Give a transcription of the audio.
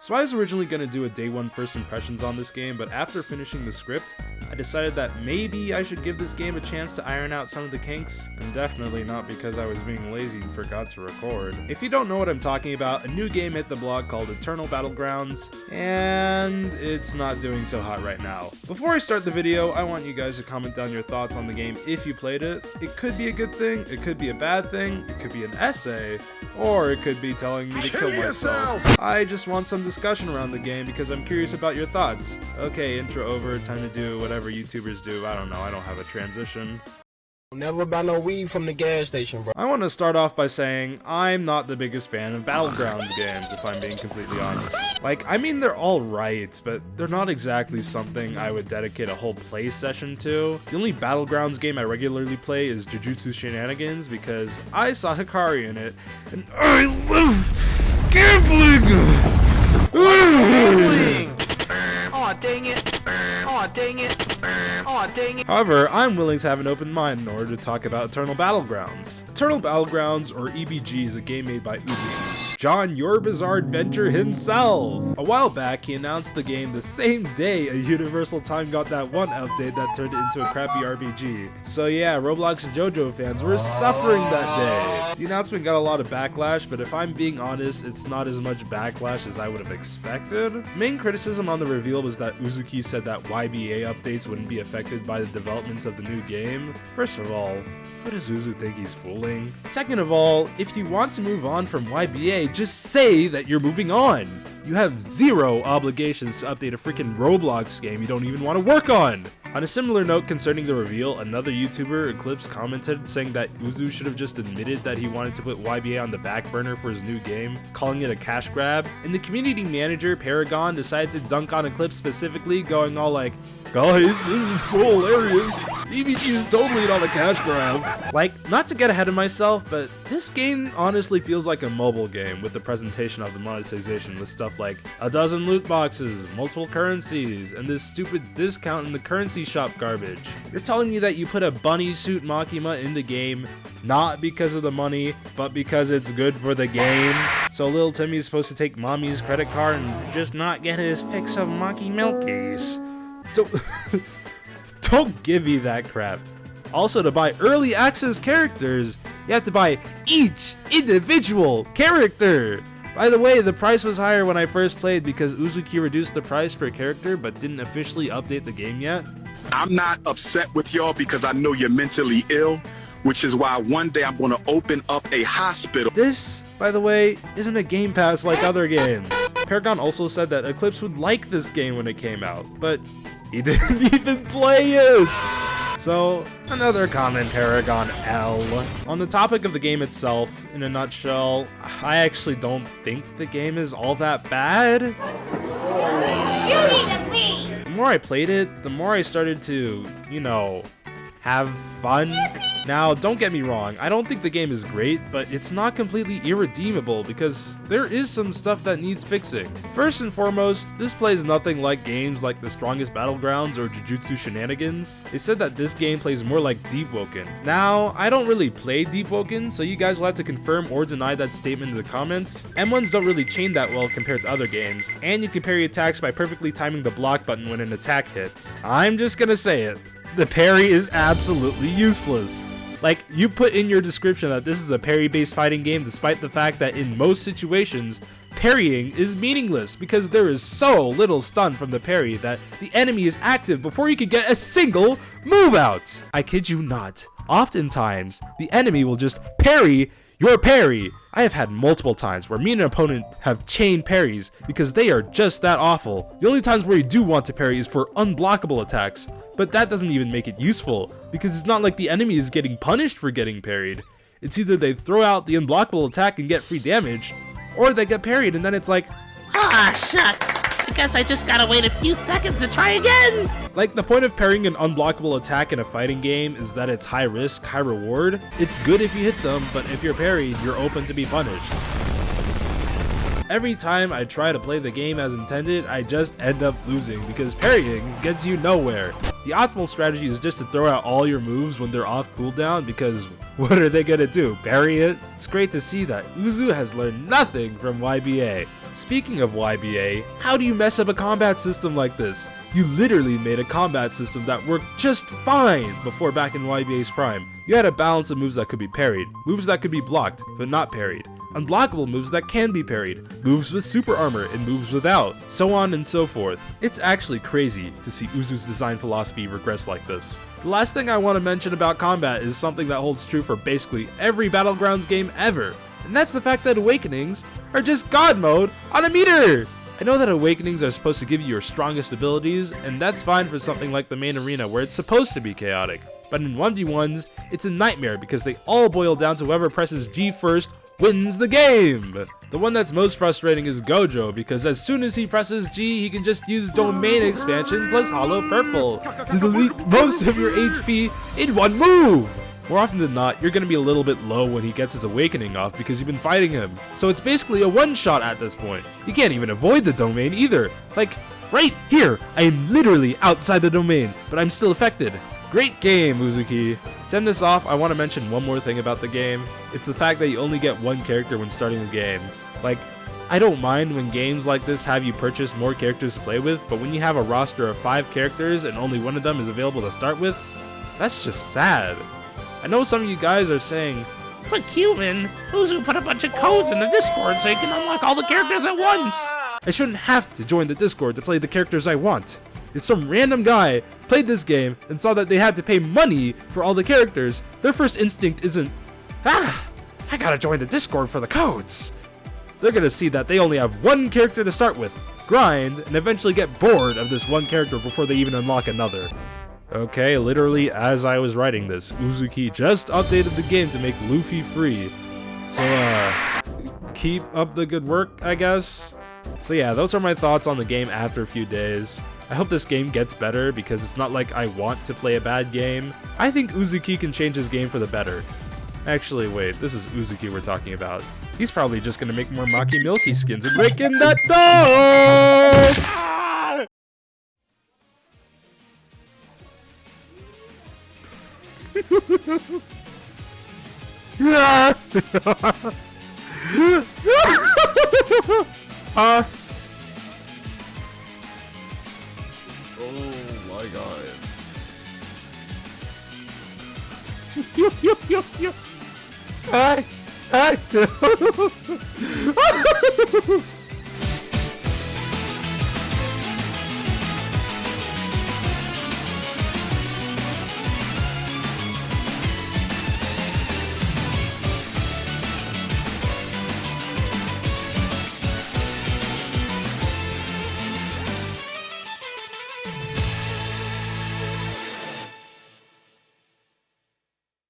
So I was originally going to do a day one first impressions on this game, but after finishing the script, I decided that maybe I should give this game a chance to iron out some of the kinks, and definitely not because I was being lazy and forgot to record. If you don't know what I'm talking about, a new game hit the blog called Eternal Battlegrounds, and it's not doing so hot right now. Before I start the video, I want you guys to comment down your thoughts on the game if you played it. It could be a good thing, it could be a bad thing, it could be an essay, or it could be telling me to kill myself. I just want some discussion around the game because I'm curious about your thoughts. Okay, intro over, time to do whatever YouTubers do. I don't know, I don't have a transition. Never buy no weed from the gas station, bro. I want to start off by saying I'm not the biggest fan of Battlegrounds games, if I'm being completely honest. Like, I mean, they're all right, but they're not exactly something I would dedicate a whole play session to. The only Battlegrounds game I regularly play is Jujutsu Shenanigans because I saw Hikari in it, and I love gambling! Aw, dang it. Aw, dang it. Aw, dang it. However, I'm willing to have an open mind in order to talk about Eternal Battlegrounds. Eternal Battlegrounds, or EBG, is a game made by Uzi, John Your Bizarre Adventure himself. A while back, he announced the game the same day a Universal Time got that one update that turned it into a crappy RPG. So yeah, Roblox and JoJo fans were suffering that day. The announcement got a lot of backlash, but if I'm being honest, it's not as much backlash as I would have expected. The main criticism on the reveal was that Uzuki said that YBA updates wouldn't be affected by the development of the new game. First of all, who does Uzu think he's fooling? Second of all, if you want to move on from YBA, just say that you're moving on. You have zero obligations to update a freaking Roblox game you don't even want to work on. On a similar note concerning the reveal, another YouTuber, Eclipse, commented saying that Uzu should have just admitted that he wanted to put YBA on the back burner for his new game, calling it a cash grab. And the community manager, Paragon, decided to dunk on Eclipse specifically, going all like, "Guys, this is so hilarious. EBG is totally not a cash grab." Like, not to get ahead of myself, but this game honestly feels like a mobile game with the presentation of the monetization with stuff like a dozen loot boxes, multiple currencies, and this stupid discount in the currency shop garbage. You're telling me that you put a bunny suit Makima in the game, not because of the money, but because it's good for the game? So little Timmy's supposed to take mommy's credit card and just not get his fix of Maki Milkies. Don't give me that crap. Also, to buy early access characters, you have to buy each individual character. By the way, the price was higher when I first played because Uzuki reduced the price per character but didn't officially update the game yet. I'm not upset with y'all because I know you're mentally ill, which is why one day I'm going to open up a hospital. This, by the way, isn't a Game Pass like other games. Paragon also said that Eclipse would like this game when it came out, but he didn't even play it! So, another comment, Paragon L. On the topic of the game itself, in a nutshell, I actually don't think the game is all that bad. You need to leave! The more I played it, the more I started to, you know, have fun. Now, don't get me wrong, I don't think the game is great, but it's not completely irredeemable because there is some stuff that needs fixing. First and foremost, this plays nothing like games like The Strongest Battlegrounds or Jujutsu Shenanigans. They said that this game plays more like Deep Woken. Now, I don't really play Deep Woken, so you guys will have to confirm or deny that statement in the comments. M1s don't really chain that well compared to other games, and you can parry attacks by perfectly timing the block button when an attack hits. I'm just gonna say it. The parry is absolutely useless. Like, you put in your description that this is a parry-based fighting game despite the fact that in most situations, parrying is meaningless because there is so little stun from the parry that the enemy is active before you can get a single move out. I kid you not. Oftentimes, the enemy will just parry your parry. I have had multiple times where me and an opponent have chain parries because they are just that awful. The only times where you do want to parry is for unblockable attacks, but that doesn't even make it useful because it's not like the enemy is getting punished for getting parried. It's either they throw out the unblockable attack and get free damage, or they get parried and then it's like, Ah, shucks. I guess I just gotta wait a few seconds to try again. like, the point of parrying an unblockable attack in a fighting game is that it's high risk, high reward. It's good if you hit them, but if you're parried, you're open to be punished. Every time I try to play the game as intended, I just end up losing because parrying gets you nowhere. The optimal strategy is just to throw out all your moves when they're off cooldown because what are they gonna do, parry it? It's great to see that Uzu has learned nothing from YBA. Speaking of YBA, how do you mess up a combat system like this? You literally made a combat system that worked just fine before back in YBA's prime. You had a balance of moves that could be parried, moves that could be blocked, but not parried, unblockable moves that can be parried, moves with super armor and moves without, so on and so forth. It's actually crazy to see Uzu's design philosophy regress like this. The last thing I want to mention about combat is something that holds true for basically every Battlegrounds game ever, and that's the fact that Awakenings are just God mode on a meter! I know that Awakenings are supposed to give you your strongest abilities, and that's fine for something like the main arena where it's supposed to be chaotic, but in 1v1s, it's a nightmare because they all boil down to whoever presses G first wins the game! The one that's most frustrating is Gojo, because as soon as he presses G, he can just use Domain Expansion plus Hollow Purple to delete most of your HP in one move! More often than not, you're going to be a little bit low when he gets his Awakening off because you've been fighting him, so it's basically a one-shot at this point. You can't even avoid the domain either. Like, right here, I am literally outside the domain, but I'm still affected. Great game, Uzuki. To end this off, I want to mention one more thing about the game. It's the fact that you only get one character when starting the game. Like, I don't mind when games like this have you purchase more characters to play with, but when you have a roster of 5 characters and only one of them is available to start with, that's just sad. I know some of you guys are saying, But Cuban, Uzu put a bunch of codes in the Discord so you can unlock all the characters at once. I shouldn't have to join the Discord to play the characters I want. If some random guy played this game and saw that they had to pay money for all the characters, their first instinct isn't, I gotta join the Discord for the codes. They're gonna see that they only have one character to start with, grind, and eventually get bored of this one character before they even unlock another. Okay, literally as I was writing this, Uzuki just updated the game to make Luffy free. So, keep up the good work, I guess? So yeah, those are my thoughts on the game after a few days. I hope this game gets better because it's not like I want to play a bad game. I think Uzuki can change his game for the better. Actually, wait, this is Uzuki we're talking about. He's probably just gonna make more Maki Milky skins and break in that door! Oh my god. Hey!